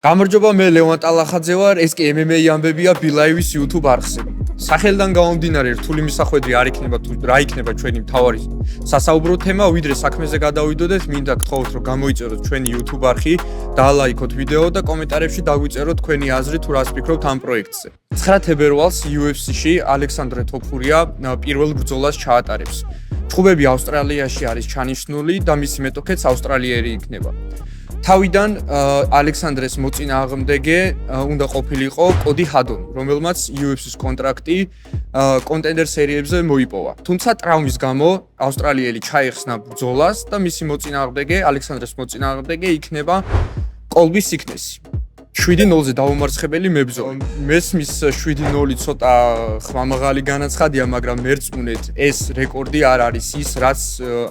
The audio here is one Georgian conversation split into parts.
გამარჯობა, მე ლევან ტალახაძე ვარ, ეს კი MMA ამბებია BeLive-ის YouTube არხზე. სახელიდან გამომდინარე, რთული მისახვედრი არ იქნება თუ რა იქნება ჩვენი მთავარი სასაუბრო თემა, ვიდრე საქმეზე გადავიდოდეთ, მინდა გთხოვოთ, რომ გამოიწეროთ ჩვენი YouTube არხი, დაალაიქოთ ვიდეო და კომენტარებში დაგვიწეროთ თქვენი აზრი თუ რას ფიქრობთ ამ პროექტზე. 9 თებერვალს UFC-ში ალექსანდრე თოფურია პირველ ბრძოლას ჩაატარებს. ჩხუბები ავსტრალიაში არის ჩანიშნული და მისი მეტოქეც ავსტრალიელი იქნება. თავიდან ალექსანდრეს მოწინააღმდეგე უნდა ყოფილიყო კოდი ჰადონი, რომელმაც UFC-ს კონტრაქტი კონტენდერ სერიებზე მოიპოვა. თუმცა ტრავმის გამო ავსტრალიელი ჩაიხსნა ბრძოლას და მისი მოწინააღმდეგე, ალექსანდრეს მოწინააღმდეგე იქნება კოლბი სიკნესი. 7-0-ზე დაუმარცხებელი მებრძოლი. მესმის 7-0 ცოტა ხმამაღალი განაცხადია, მაგრამ მერწმუნეთ ეს რეკორდი არ არის ის, რაც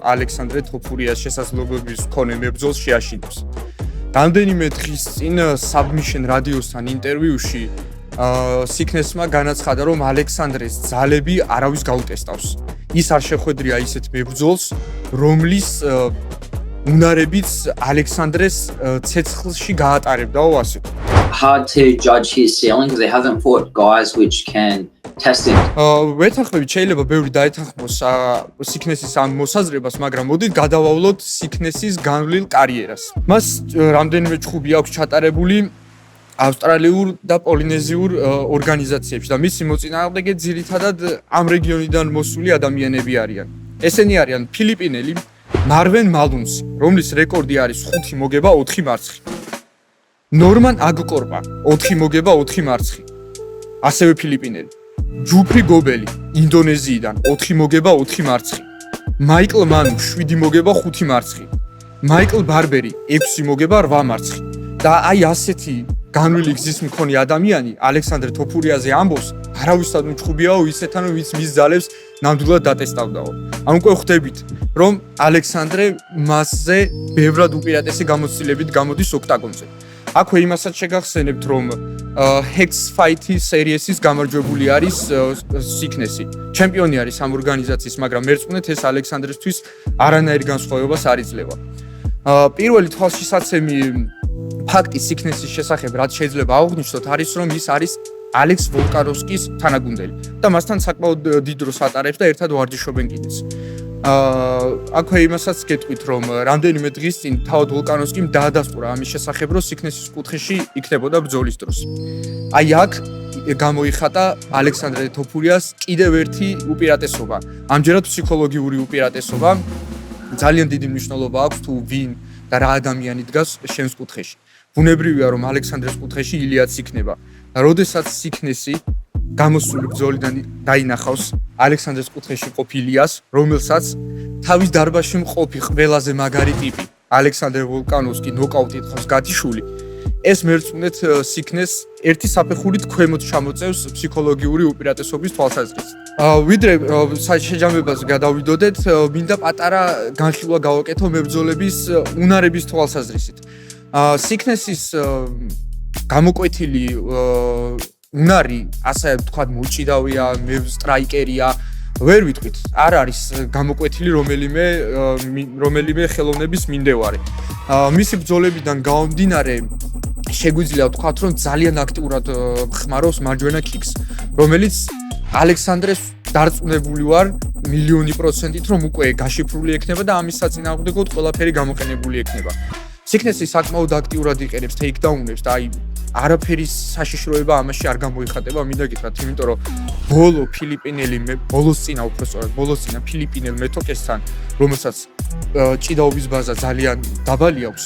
ალექსანდრე თოფურიას შესაძლებლობის მქონე მებრძოლს შეაშინებს. რამდენიმე დღის წინ Submission რადიოსთან ინტერვიუში სიკნესმა განაცხადა, რომ ალექსანდრეს ძალები არავის გაუტესტავს. ის არ შეხვედრია ისეთ მებრძოლს, რომლის უნარებიც ალექსანდრეს ცეცხლში გაატარებდაო ასე. Hard to judge his ceiling because they haven't fought guys which can test him. ვეთანხმებით შეიძლება ბევრი დაეთანხმოს სიკნესის ამ მოსაზრებას, მაგრამ მოდით გადავავლოთ სიკნესის განვლილ კარიერას. მას რამდენიმე ჩხუბი აქვს ჩატარებული ავსტრალიურ და პოლინეზიურ ორგანიზაციებში და მისი მოწინააღმდეგე ძირითადად ამ რეგიონიდან მოსული ადამიანები არიან. ესენი არიან ფილიპინელი მარვენ მალუნსი, რომლის რეკორდი არის 5 მოგება 4 მარცხი. ნორმან აგკორპა 4 მოგება 4 მარცხი. ასევე ფილიპინელი. ჯუფრი გობელი ინდონეზიიდან 4 მოგება 4 მარცხი. მაიკლ მანუ 7 მოგება 5 მარცხი. მაიკლ ბარბერი 6 მოგება 8 მარცხი. და აი ასეთი განვლილი გზის მქონე ადამიანი ალექსანდრე თოფურიაზე ამბობს, არავისად უჩხუბიაო ისეთან, ვინც მის ძალებს ნამდვილად დატესტავდაო. ამ უკვე ხვდებით, რომ ალექსანდრე მასზე ბევრად უპირატესი გამოცდილებით გამოდის ოქტაგონზე. აქვე იმასაც შეგახსენებთ, რომ Hex Fight-ის სერიესის გამარჯვებული არის სიკნესი. ჩემპიონი არის ამ ორგანიზაციის, მაგრამ მერწმუნეთ ეს ალექსანდრესთვის არანაირ განსხვავებას არ იძლევა. პირველი თვალშისაცემი ფაქტი სიკნესის შესახებ, რაც შეიძლება აღვნიშნოთ, არის რომ ის არის ალექს ვოლკანოვსკის თანაგუნდელი და მასთან საკმაოდ დიდ დროს ატარებს და ერთად ვარჯიშობენ კიდეც. აქვე იმასაც გეტყვით, რომ რამდენიმე დღის წინ თავად ვოლკანოვსკიმ დაადასტურა ამის შესახებ, რომ სიკნესის კუთხეში იქნებოდა ბრძოლის დროს. აი აქ გამოიხატა ალექსანდრე თოფურიას კიდევ ერთი უპირატესობა, ამჯერად ფსიქოლოგიური უპირატესობა. ძალიან დიდი მნიშვნელობა აქვს თუ ვინ და რა ადამიანი დგას შენს კუთხეში. ბუნებრივია, რომ ალექსანდრეს კუთხეში ილიაც იქნება. და როდესაც სიკნესი გამოსული ბრძოლიდან დაინახავს ალექსანდრეს კუთხეში ყოფილიას, რომელსაც თავის დარბაზში მყოფი ყველაზე მაგარი ტიპი ალექსანდრე ვოლკანოვსკი ნოკაუტით ხავს გათიშული, ეს მერწმუნეთ სიკნეს ერთი საფეხურით ქვემოთ ჩამოწევს ფსიქოლოგიური უპირატესობის თვალსაზრისით. ვიდრე შეჯამებას გადავიდოდეთ, მინდა პატარა განხილვა გავაკეთო მებრძოლების უნარების თვალსაზრისით. სიკნესის გამოკვეთილი უნარი, ასე ვთქვათ, მოჭიდავია, სტრაიკერია, ვერ ვიტყვით, არ არის გამოკვეთილი რომელიმე ხელოვნების მინდევარი. მისი ბრძოლებიდან გამომდინარე, შეგვიძლია ვთქვათ, რომ ძალიან აქტიურად ხმარობს მარჯვენა კიქს, რომელიც ალექსანდრეს დარწმუნებული ვარ 1,000,000%-ით, რომ უკვე გაშიფრული ექნება და ამის საწინააღმდეგოდ ყველაფერი გამოყენებული ექნება. სიკნესი საკმაოდ აქტიურად იყენებს ტეიქდაუნებს და აი არაფერის საშიშროება ამაში არ გამოიხატება, მინდა გითხრათ, იმიტომ რომ ბოლოს წინა ფილიპინელ მეტოქესთან, რომელსაც ჭიდაობის ბაზა ძალიან დაბალი აქვს,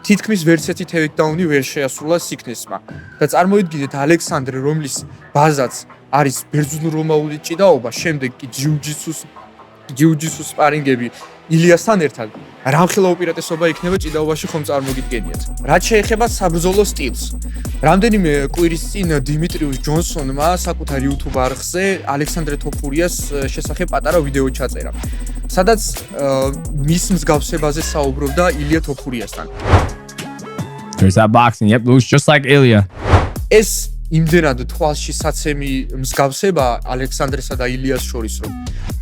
თითქმის ვერცერთი ტეიქდაუნი ვერ შეასრულა სიკნესმა. და წარმოიდგინეთ ალექსანდრე, რომლის ბაზაც არის ბერძნულ-რომაული ჭიდაობა, შემდეგ კი ჯიუ-ჯიტსუს სპარინგები ილიასთან ერთად, რამხელა უპირატესობა იქნება ჭიდაობაში ხომ წარმოგიდგენიათ. რაც შეეხება საბრძოლო სტილს, რამდენიმე კვირის წინ დიმიტრიუს ჯონსონმა საკუთარ YouTube არხზე ალექსანდრე თოფურიას შესახებ პატარა ვიდეო ჩაწერა, სადაც მის მსგავსებაზე საუბრობდა ილია თოფურიასთან. There's that boxing, yep, looks just like Ilya. ეს იმდენად თვალშისაცემი მსგავსება ალექსანდრესა და ილიას შორის, რომ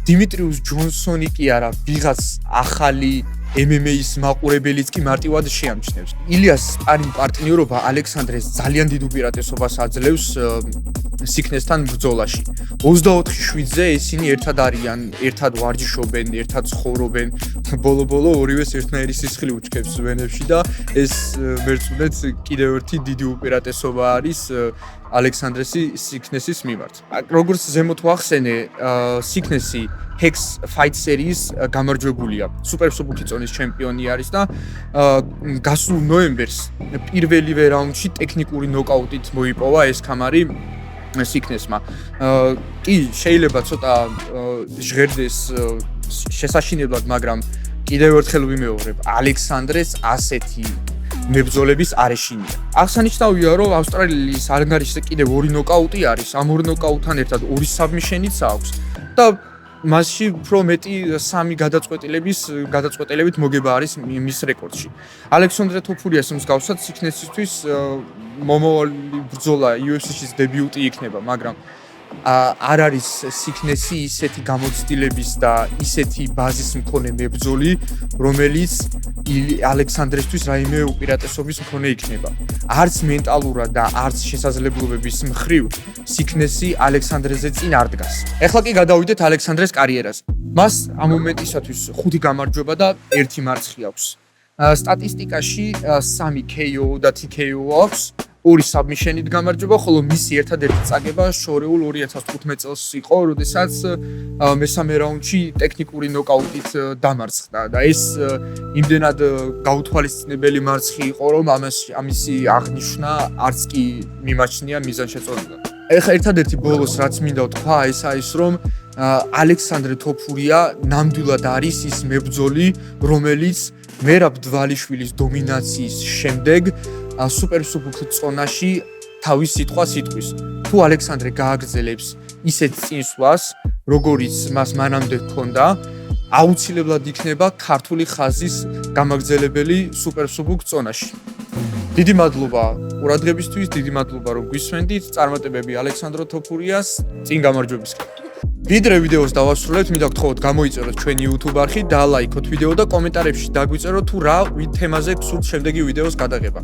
დიმიტრიუს ჯონსონი კი არა, ვიღაც ახალი MMA-ის მაყურებელიც კი მარტივად შეამჩნევს. ილიას პარინ პარტნიორობა ალექსანდრეს ძალიან დიდ უპირატესობას აძლევს სიქნესთან ბრძოლაში. 24/7-ზე ისინი ერთად არიან, ერთად ვარჯიშობენ, ერთად ცხოვრობენ. ბოლო-ბოლო ორივეს ერთნაირი სისხლი უჩქებს ვენებში და ეს მერწმუნეთ კიდევ ერთი დიდი უპირატესობა არის ალექსანდრესი სიქნესის მიმართ. როგორც ზემოთ ვახსენე, სიქნესი Hex Fight Series გამარჯვებულია. სუპერსუბუქი წონის ჩემპიონი არის და გასულ ნოემბერს პირველივე რაუნდში ტექნიკური ნოკაუტით მოიპოვა ეს ქამარი სიქნესმა. კი შეიძლება ცოტა ჟღერდეს შესაშინებლად, მაგრამ კიდევ ერთხელ ვიმეორებ, ალექსანდრეს ასეთი მებრძოლების არ ეშინია. აღსანიშნავია, რომ ავსტრალიის ანგარიშზე კიდევ 2 ნოკაუტი არის, ამ 2 ნოკაუტთან ერთად 2 საბმიშენიც აქვს და მასში უფრო მეტი 3 გადაწყვეტილებით მოგება არის მის რეკორდში. ალექსანდრე თოფურიას მსგავსად სიქნესისთვის მომავალი ბრძოლა UFC-ში დებიუტი იქნება, მაგრამ არ არის სიქნესი ისეთი გამოცდილების და ისეთი ბაზის მქონე მებრძოლი, რომელიც ალექსანდრესთვის რაიმე უპირატესობის მქონე იქნება. არც მენტალურად და არც შესაძლებლობების მხრივ სიქნესი ალექსანდრეზე წინ არ დგას. ეხლა კი გადავიდეთ ალექსანდრეს კარიერაზე. მას ამ მომენტისათვის 5 გამარჯვება და 1 მარცხი აქვს. სტატისტიკაში 3 KO და TKO აქვს. 2 საბმიშენით გამარჯვება, ხოლო მისი ერთადერთი წაგება შორეულ 2015 წელს იყო, როდესაც მესამე რაუნდში ტექნიკური ნოკაუტით დამარცხდა და ეს იმდენად გაუთვალისწინებელი მარცხი იყო, რომ ამისი აღნიშვნა არც კი მიმაჩნია მიზანშეწონილად. ეხლა ერთადერთი ბოლოს რაც მინდა ვთქვა, ის რომ ალექსანდრე თოფურია ნამდვილად არის ის მებრძოლი, რომელიც მერაბ დვალიშვილის დომინაციის შემდეგ სუპერსუბუქ წონაში თავის სიტყვას იტყვის. თუ ალექსანდრე გააგრძელებს ისეთ წინსვლას, როგორიც მას მანამდე ჰქონდა, აუცილებლად იქნება ქართული ხაზის გამაგრძელებელი სუპერსუბუქ წონაში. დიდი მადლობა ყურადღებისთვის, დიდი მადლობა რომ გვისმენდით. წარმატებები ალექსანდრე თოფურიას წინ გამარჯვებისკენ. ვიდრე ვიდეოს დავასრულებთ, მინდა გთხოვოთ გამოიწეროთ ჩვენი YouTube არხი, დაალაიქოთ ვიდეო და კომენტარებში დაგვიწეროთ თუ რა თემაზე გსურთ შემდეგი ვიდეოს გადაღება.